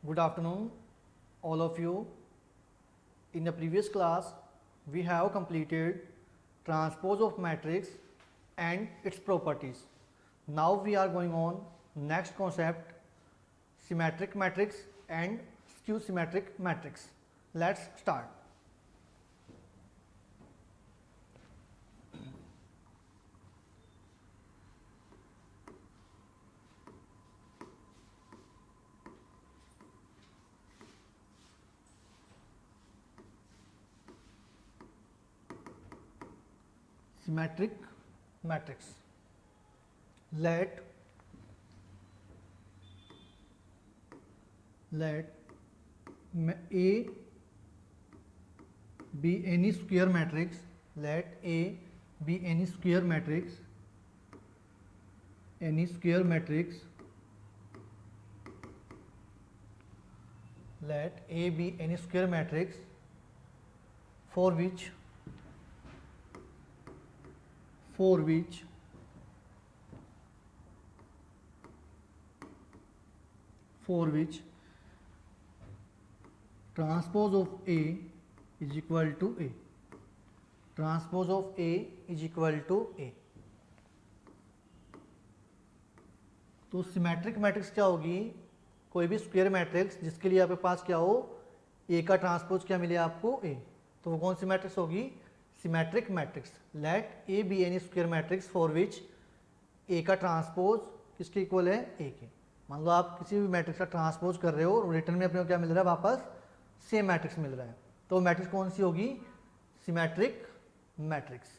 Good afternoon, all of you. In the previous class, we have completed transpose of matrix and its properties. Now we are going on next concept, symmetric matrix and skew symmetric matrix. Let's start. Symmetric matrix. Let A be any square matrix. Let A be any square matrix. Any square matrix. Let A be any square matrix for which transpose of A is equal to A. Transpose of A is equal to A. तो symmetric matrix क्या होगी? कोई भी square matrix जिसके लिए आपके पास क्या हो, ए का ट्रांसपोज क्या मिले आपको, ए. तो वो कौन सी मैट्रिक्स होगी? Symmetric matrix. Let A be any square matrix for which A का ट्रांसपोज किसके इक्वल है, ए के. मान लो आप किसी भी मैट्रिक्स का ट्रांसपोज कर रहे हो और रिटर्न में अपने को क्या मिल रहा है, वापस सेम मैट्रिक्स मिल रहा है. तो मैट्रिक्स कौन सी होगी? Symmetric matrix.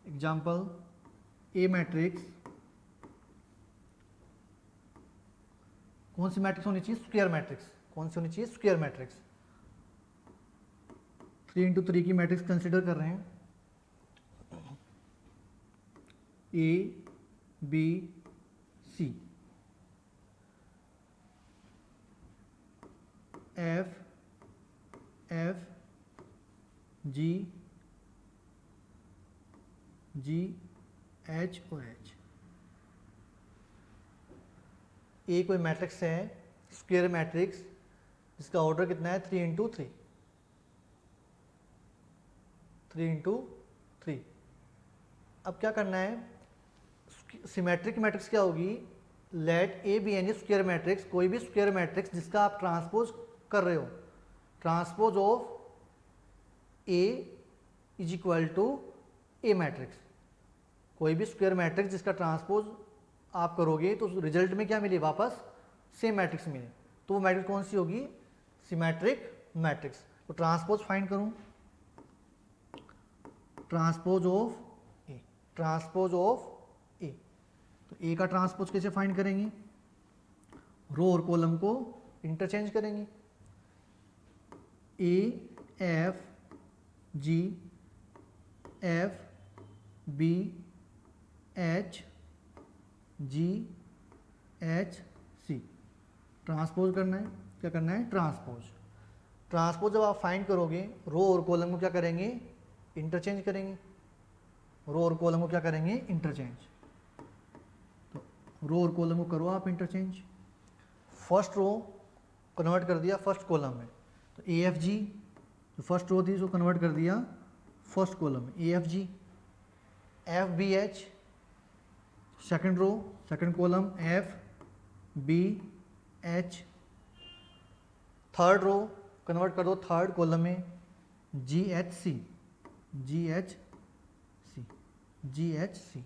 एग्जाम्पल, ए मैट्रिक्स कौन सी मैट्रिक्स होनी चाहिए? Square matrix. कौन सी होनी चाहिए? Square matrix. 3x3 की मैट्रिक्स कंसिडर कर रहे हैं. A B C, F G H O H. A कोई मैट्रिक्स है, स्क्वायर मैट्रिक्स, जिसका ऑर्डर कितना है? 3x3. 3x3. अब क्या करना है? सिमेट्रिक मैट्रिक्स क्या होगी? Let A be any square matrix, कोई भी स्क्वायर मैट्रिक्स जिसका आप ट्रांसपोज कर रहे हो. Transpose of A is equal to A matrix. कोई भी स्क्वायर मैट्रिक्स जिसका ट्रांसपोज आप करोगे तो रिजल्ट में क्या मिले? वापस सेम मैट्रिक्स मिले. तो वो मैट्रिक्स कौन सी होगी? Symmetric matrix. तो ट्रांसपोज फाइंड करूं. Transpose of A. Transpose of A. तो ए का ट्रांसपोज कैसे फाइंड करेंगे? रो और कॉलम को इंटरचेंज करेंगे. A F G F B H G H C. Transpose करना है. क्या करना है? ट्रांसपोज. ट्रांसपोज जब आप फाइंड करोगे, रो और कॉलम को क्या करेंगे? इंटरचेंज करेंगे. रो और कॉलम को क्या करेंगे? इंटरचेंज. तो रो और कॉलम को करो आप इंटरचेंज. फर्स्ट रो कन्वर्ट कर दिया फर्स्ट कॉलम में. तो ए एफ जी जो फर्स्ट रो थी उसको कन्वर्ट कर दिया फर्स्ट कॉलम में. A F G. F B H second row second column, F B H. Third row convert कर दो थर्ड कॉलम में, G H C. G H C. G H C.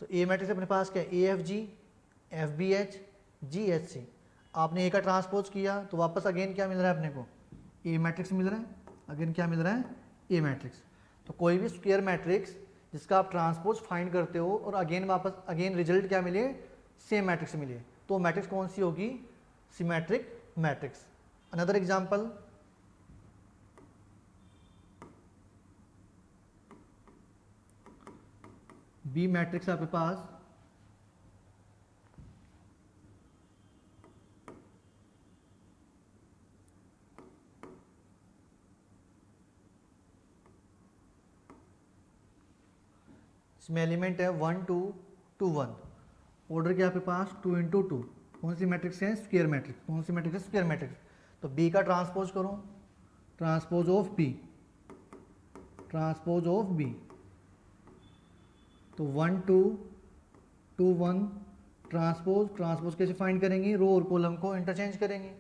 तो A matrix अपने पास क्या है? A F G F B H G H C. आपने A का ट्रांसपोज किया तो वापस अगेन क्या मिल रहा है अपने को? ए मैट्रिक्स मिल रहा है. अगेन क्या मिल रहा है? ए मैट्रिक्स. तो कोई भी स्क्वायर मैट्रिक्स जिसका आप ट्रांसपोज फाइंड करते हो और अगेन वापस अगेन रिजल्ट क्या मिले? सेम मैट्रिक्स मिले. तो मैट्रिक्स कौन सी होगी? Symmetric matrix. Another example, B matrix आपके पास इसमें एलिमेंट है 1 2 2 1। ऑर्डर क्या है आपके पास 2 इंटू 2। कौन सी मैट्रिक्स है? Square matrix. कौन सी मैट्रिक्स है? Square matrix. तो बी का ट्रांसपोज करो, transpose of B, transpose of B. तो 1 2 2 1 ट्रांसपोज। ट्रांसपोज कैसे फाइंड करेंगे? रो और कॉलम को इंटरचेंज करेंगे।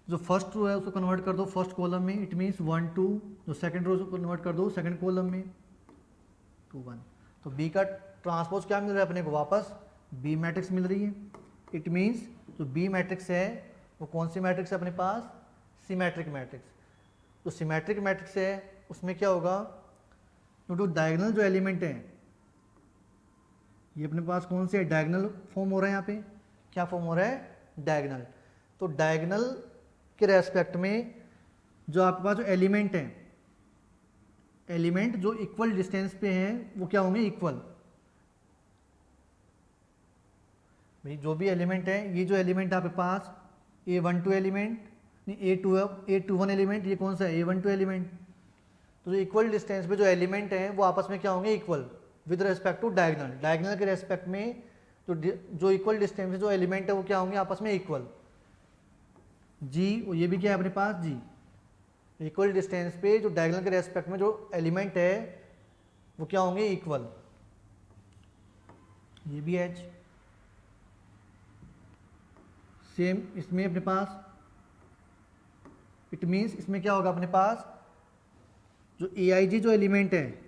जो फर्स्ट रो है उसको कन्वर्ट कर दो फर्स्ट कॉलम में, इट मीन्स 1 2। जो सेकंड रो को कन्वर्ट कर दो सेकंड कॉलम में, 2 1। तो बी का ट्रांसपोज क्या मिल रहा है अपने को? वापस बी मैट्रिक्स मिल रही है। इट मीन्स जो बी मैट्रिक्स है वो कौन सी मैट्रिक्स है अपने पास? Symmetric matrix. जो सिमेट्रिक मैट्रिक्स है उसमें क्या होगा? जो डायगोनल जो एलिमेंट है ये अपने पास कौन से डायगोनल फॉर्म हो रहा है? यहाँ पे क्या फॉर्म हो रहा है? डायगोनल। तो डायगोनल के रेस्पेक्ट में जो आपके पास जो एलिमेंट है, एलिमेंट जो इक्वल डिस्टेंस पे हैं वो क्या होंगे? इक्वल। भाई जो भी एलिमेंट है, ये जो एलिमेंट आपके पास A12 एलिमेंट, नहीं A21 एलिमेंट, ये कौन सा है? A12 element. तो जो इक्वल डिस्टेंस पे जो एलिमेंट है वो आपस में क्या होंगे? Equal with respect to diagonal. Diagonal के रेस्पेक्ट में जो इक्वल डिस्टेंस पे जो एलिमेंट है वो क्या होंगे? आपस में इक्वल। जी, और ये भी क्या है अपने पास? जी। इक्वल डिस्टेंस पे जो डायगोनल के रेस्पेक्ट में जो एलिमेंट है वो क्या होंगे? इक्वल। ये भी एच। सेम इसमें अपने पास, इट मीन्स इसमें क्या होगा अपने पास? जो AIJ जो एलिमेंट है,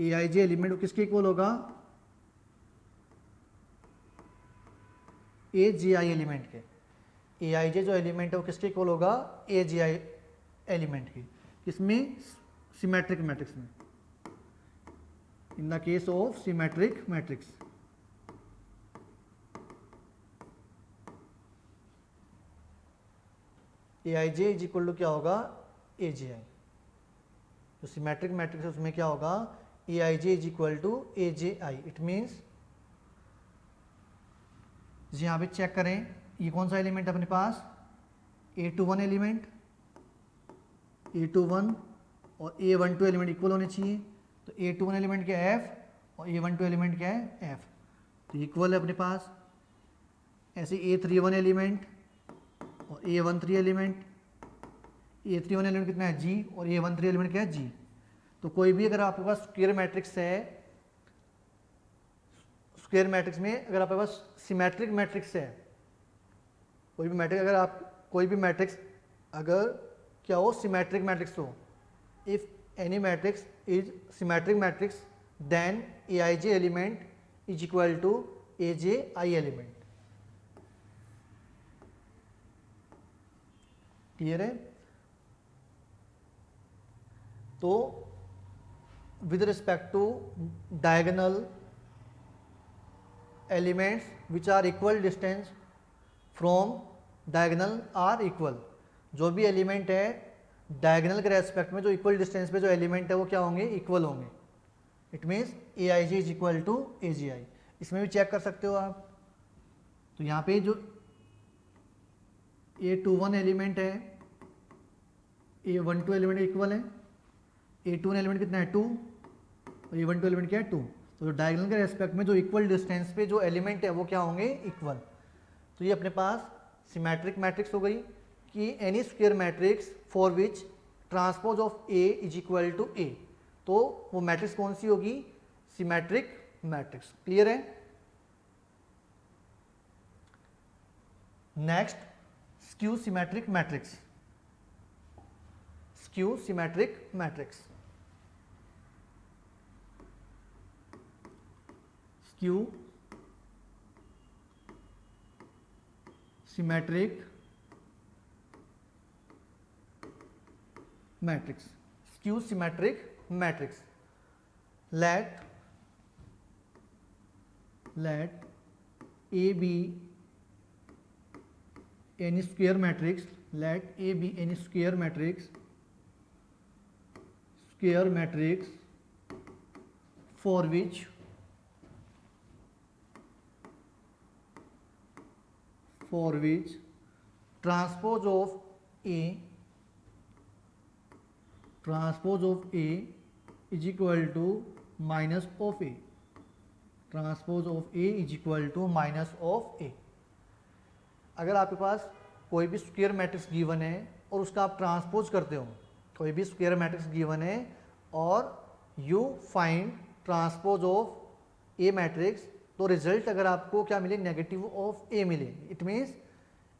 AIJ एलिमेंट वो किसके इक्वल होगा? AGI एलिमेंट के। AIJ जो एलिमेंट है वो किसके इक्वल होगा? AGI एलिमेंट की। किसमें? सिमेट्रिक मैट्रिक्स में। In the case of symmetric matrix. AIJ is equal to क्या होगा? AGI। जो सिमेट्रिक मैट्रिक्स है उसमें क्या होगा? AIJ is equal to AGI। It means यहाँ पे चेक करें, ये कौन सा एलिमेंट है अपने पास? A21 एलिमेंट, A21 और A12 एलिमेंट इक्वल होने चाहिए। तो A21 एलिमेंट क्या है? F, और A12 एलिमेंट क्या है? F। तो इक्वल है अपने पास। ऐसे A31 एलिमेंट और A13 एलिमेंट, A31 एलिमेंट कितना है? G, और A13 एलिमेंट क्या है? G। तो कोई भी अगर आपके पास स्क्वायर मैट्रिक्स है, स्क्वायर मैट्रिक्स में अगर आपके पास सिमेट्रिक मैट्रिक्स है, कोई भी मैट्रिक्स अगर आप कोई भी मैट्रिक्स अगर क्या हो? सिमेट्रिक मैट्रिक्स हो। If any matrix is symmetric matrix then AIJ element is equal to AJI element. Clear है? तो with respect to diagonal elements which are equal distance from diagonal are equal. जो भी element है diagonal के respect में जो equal distance पे जो एलिमेंट है वो क्या होंगे? इक्वल होंगे। It means AIJ is equal to AGI। इसमें भी चेक कर सकते हो आप। तो यहाँ पे जो A21 एलिमेंट है, A12 एलिमेंट इक्वल है। A21 एलिमेंट कितना है? 2, और A12 एलिमेंट क्या है? 2। तो जो डायगोनल के रेस्पेक्ट में जो इक्वल डिस्टेंस पे जो एलिमेंट है वो क्या होंगे? इक्वल। तो ये अपने पास सिमेट्रिक मैट्रिक्स हो गई कि any square matrix for which transpose of A is equal to A। तो वो मैट्रिक्स कौन सी होगी? Symmetric matrix. क्लियर है? Next, skew symmetric matrix. Skew symmetric matrix. Skew symmetric matrix. Skew symmetric matrix. let A be any square matrix, let A be any square matrix for which transpose of A is equal to minus of A। Transpose of A is equal to minus of A. अगर आपके पास कोई भी square matrix given है और उसका आप transpose करते हो, कोई भी स्क्वायर मैट्रिक्स गिवन है और you find transpose of A matrix, तो रिजल्ट अगर आपको क्या मिले, नेगेटिव ऑफ ए मिले, इट मीन्स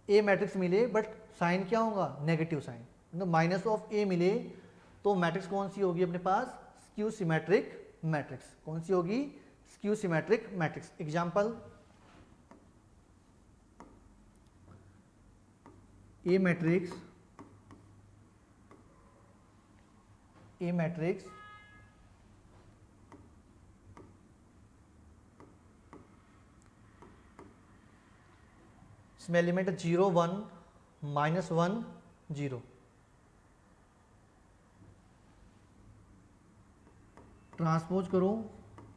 ए मैट्रिक्स मिले बट साइन क्या होगा, नेगेटिव साइन, मतलब माइनस ऑफ ए मिले, तो मैट्रिक्स कौन सी होगी अपने पास, स्क्यू सिमेट्रिक मैट्रिक्स। कौन सी होगी, skew symmetric matrix. Example, A matrix इसमें एलिमेंट 0 1 -1 0। ट्रांसपोज करो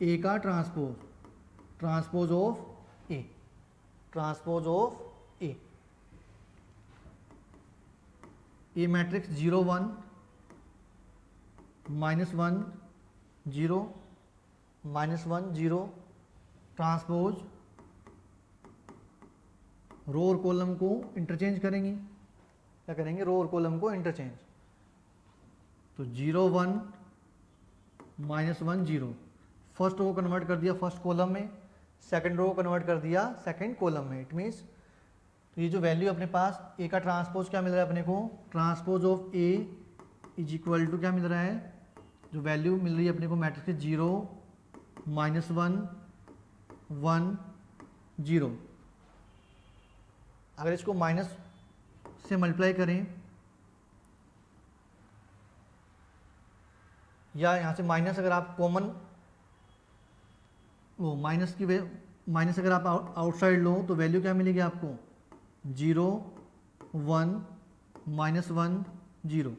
ए का transpose of A, transpose of A matrix 0 1 -1 0 -1 0। Transpose, row और कॉलम को इंटरचेंज करेंगे, क्या करेंगे, रो और कॉलम को इंटरचेंज। तो 0 1 -1 0, फर्स्ट रो को कन्वर्ट कर दिया फर्स्ट कॉलम में, सेकंड रो को कन्वर्ट कर दिया सेकंड कॉलम में। इट मीन्स तो ये जो वैल्यू अपने पास ए का ट्रांसपोज क्या मिल रहा है अपने को, transpose of A is equal to क्या मिल रहा है, जो वैल्यू मिल रही है अपने को मैट्रिक्स के 0 -1 1 0। अगर इसको माइनस से मल्टीप्लाई करें या यहाँ से माइनस अगर आप कॉमन वो माइनस अगर आप आउटसाइड लो तो वैल्यू क्या मिलेगी आपको, 0 1 -1 0।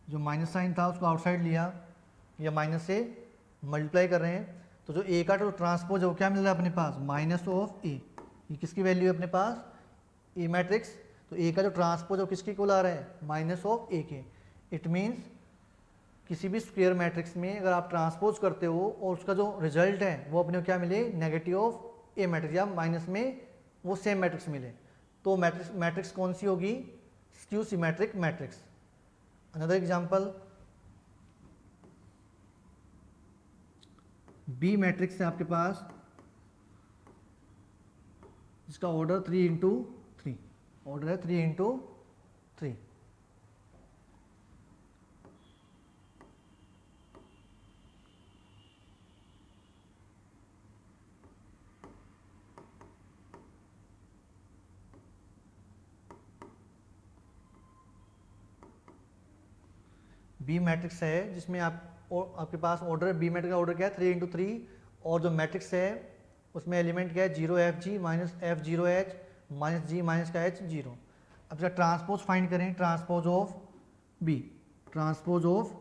जो माइनस साइन था उसको आउटसाइड लिया या माइनस से मल्टीप्लाई कर रहे हैं, तो जो ए का जो ट्रांसपोज है वो क्या मिल रहा है अपने पास, माइनस ऑफ ए। ये किसकी वैल्यू है अपने पास, ए मैट्रिक्स, तो ए का जो ट्रांसपोज है वो किसके को ला रहा है, माइनस ऑफ ए के। इट मीन्स किसी भी स्क्वायर मैट्रिक्स में अगर आप ट्रांसपोज करते हो और उसका जो रिजल्ट है वो अपने को क्या मिले, नेगेटिव ऑफ ए मैट्रिक्स, या माइनस में वो सेम मैट्रिक्स मिले, तो मैट्रिक्स कौन सी होगी, skew symmetric matrix. Another example, B matrix है आपके पास, इसका ऑर्डर 3×3, ऑर्डर है 3×3। बी मैट्रिक्स है जिसमें आपके पास ऑर्डर, बी मैट्रिक्स का ऑर्डर क्या है, 3×3, और जो मैट्रिक्स है उसमें एलिमेंट क्या है, 0FG -F0H -G -H 0। अब इसका ट्रांसपोज फाइंड करें, transpose of B, transpose of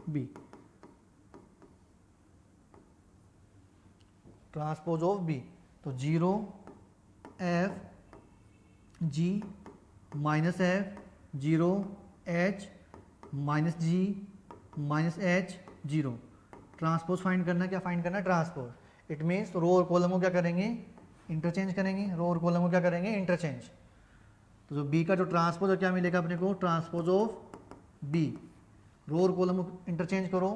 B, transpose of B, तो 0FG -F 0H -G -H 0। Transpose find करना, क्या फाइंड करना, ट्रांसपोज। इट मीन्स रो और कॉलम को क्या करेंगे, इंटरचेंज करेंगे, रो और कॉलम को क्या करेंगे, इंटरचेंज। तो जो बी का जो ट्रांसपोज है क्या मिलेगा अपने को, ट्रांसपोज ऑफ बी, रो और कॉलम को इंटरचेंज करो,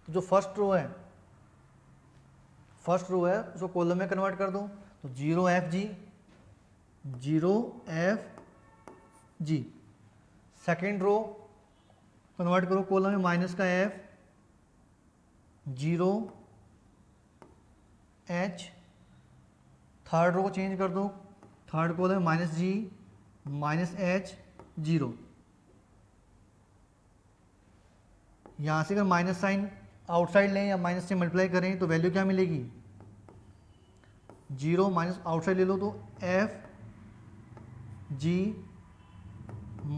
तो जो फर्स्ट रो है उसको कॉलम में कन्वर्ट कर दो, तो 0FG 0FG। Second row convert करो कॉलम में, माइनस का F 0H। थर्ड रो को चेंज कर दो, थर्ड कॉलम में -G -H 0। यहाँ से अगर माइनस साइन आउटसाइड लें या माइनस से मल्टीप्लाई करें तो वैल्यू क्या मिलेगी, 0 माइनस आउटसाइड ले लो तो FG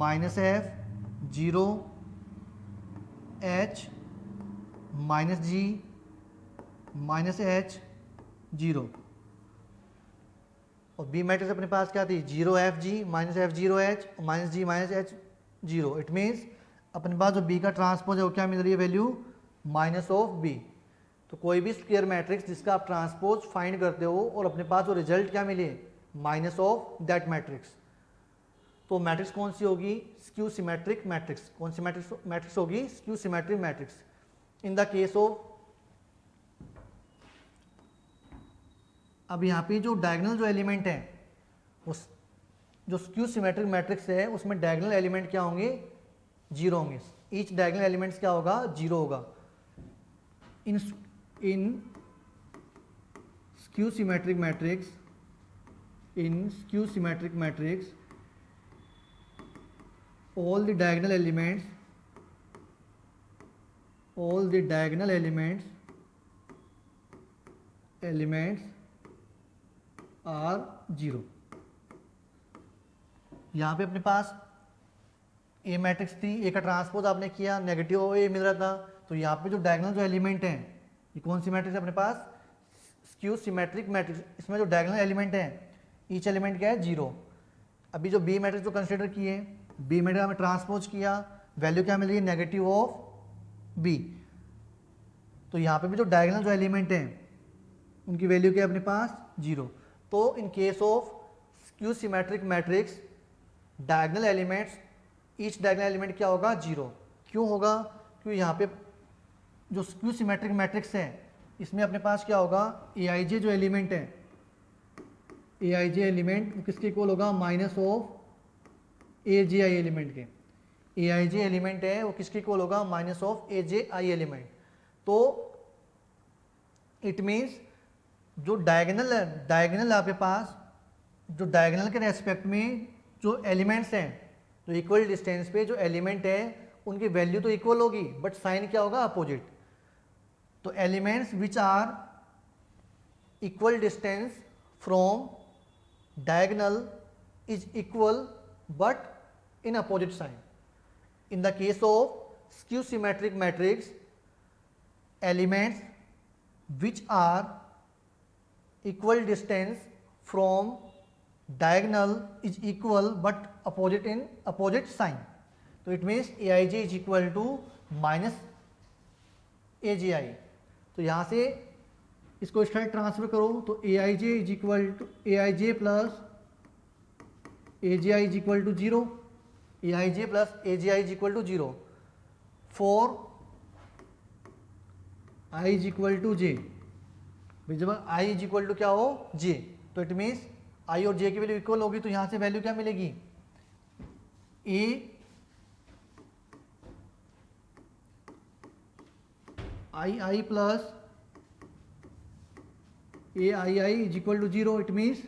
-F 0H -G -H 0। और बी मैट्रिक्स अपने पास क्या थी, 0FG -F0H -G -H 0। It means अपने पास जो बी का ट्रांसपोज है वो क्या मिल रही है वैल्यू, माइनस ऑफ बी। तो कोई भी स्क्वायर मैट्रिक्स जिसका आप ट्रांसपोज फाइंड करते हो और अपने पास जो रिजल्ट क्या मिले, माइनस ऑफ दैट मैट्रिक्स, तो मैट्रिक्स कौन सी होगी, स्क्यू सिमेट्रिक मैट्रिक्स। कौन सी मैट्रिक्स होगी, skew symmetric matrix. In the case of, अब यहाँ पे जो डायगोनल जो एलिमेंट है, उस जो स्क्यू सिमेट्रिक मैट्रिक्स है उसमें डायगोनल एलिमेंट क्या होंगे, जीरो होंगे। ईच डायगोनल एलिमेंट्स क्या होगा, जीरो होगा। In skew symmetric matrix, in skew symmetric matrix, all the diagonal elements are zero. यहाँ पे अपने पास ए मैट्रिक्स थी, ए का ट्रांसपोज आपने किया, नेगेटिव ए मिल रहा था, तो यहाँ पे जो डायगोनल जो एलिमेंट है, ये कौन सी मैट्रिक्स है अपने पास, स्क्यू सिमेट्रिक मैट्रिक्स। इसमें जो डायगोनल एलिमेंट है, ईच एलिमेंट क्या है, जीरो। अभी जो बी मैट्रिक्स जो कंसिडर किए, बी मैट्रिक्स हमें ट्रांसपोज किया, वैल्यू क्या मिल रही है, नेगेटिव ऑफ बी। तो यहाँ पे भी जो डायगोनल जो एलिमेंट है उनकी वैल्यू क्या है अपने पास, जीरो। तो in case of skew symmetric matrix, diagonal elements, each diagonal element क्या होगा, जीरो। क्यों होगा, क्योंकि यहाँ पे जो स्क्यू सिमेट्रिक मैट्रिक्स है इसमें अपने पास क्या होगा, ए आई जे जो एलिमेंट है, ए आई जे एलिमेंट किसके इक्वल होगा, minus of A J I element के। ए आई जे एलिमेंट है वो किसके इक्वल होगा, minus of A J I element. तो इट मीन्स जो डायगोनल है, डायगोनल आपके पास जो डायगोनल के रेस्पेक्ट में जो एलिमेंट्स हैं, तो इक्वल डिस्टेंस पे जो एलिमेंट है उनकी वैल्यू तो इक्वल होगी, बट साइन क्या होगा, अपोजिट। तो elements which are equal distance from diagonal is equal but in opposite sign. In the case of skew symmetric matrix, elements which are equal distance from diagonal is equal but opposite in opposite sign. So it means aij is equal to minus aji. तो यहाँ से इसको straight transfer करो तो A I J is equal to A I J plus A J I is equal to zero, A I J plus A J I is equal to zero. For I is equal to J, जब I is equal to क्या हो, जे, तो it means I और जे की value equal होगी, तो यहां से वैल्यू क्या मिलेगी, A I I plus A I I is equal to zero. It means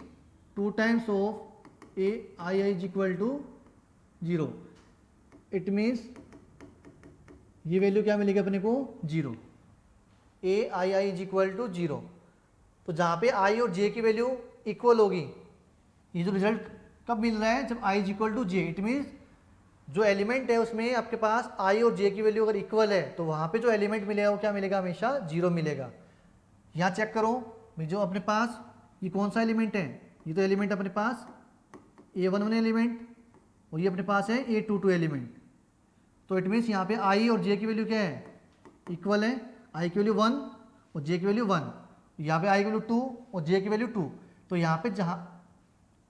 two times of A I I is equal to zero. It means ये value क्या मिलेगी अपने को, zero. A I I is equal to zero. तो जहाँ पे आई और जे की वैल्यू इक्वल होगी, ये जो रिजल्ट कब मिल रहा है, जब I is equal to J. It means जो एलिमेंट है उसमें आपके पास आई और जे की वैल्यू अगर इक्वल है तो वहाँ पे जो एलिमेंट मिलेगा वो क्या मिलेगा, हमेशा जीरो मिलेगा। यहाँ चेक करो जो अपने पास ये कौन सा एलिमेंट है, ये तो एलिमेंट अपने पास A11 एलिमेंट और ये अपने पास है A22 एलिमेंट। तो इट मीन्स यहाँ पे आई और जे की वैल्यू क्या है, इक्वल है। आई की वैल्यू 1 और जे की वैल्यू 1, यहाँ पे आई की वैल्यू 2 और जे की वैल्यू 2। तो यहाँ पे जहाँ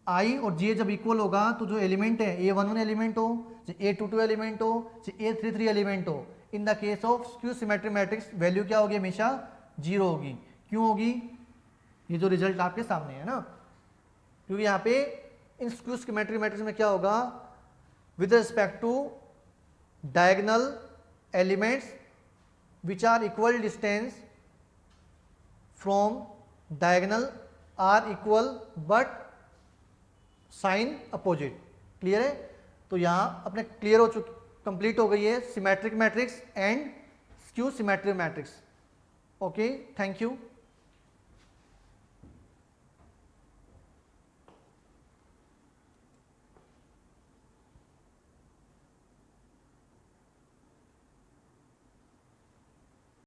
आई और जे जब इक्वल होगा तो जो एलिमेंट है A11 एलिमेंट हो, चाहे A22 एलिमेंट हो, चाहे A33 एलिमेंट हो, इन the case of skew symmetric matrix value क्या होगी, हमेशा जीरो होगी। क्यों होगी, ये जो रिजल्ट आपके सामने है ना, क्योंकि यहाँ पे इन स्क्यू सिमेट्रिक मैट्रिक्स में क्या होगा, with respect to diagonal elements which are equal distance from diagonal are equal but sign opposite. Clear है, तो यहाँ अपने क्लियर हो चुकी, कंप्लीट हो गई है symmetric matrix and skew symmetric matrix. Okay, thank you.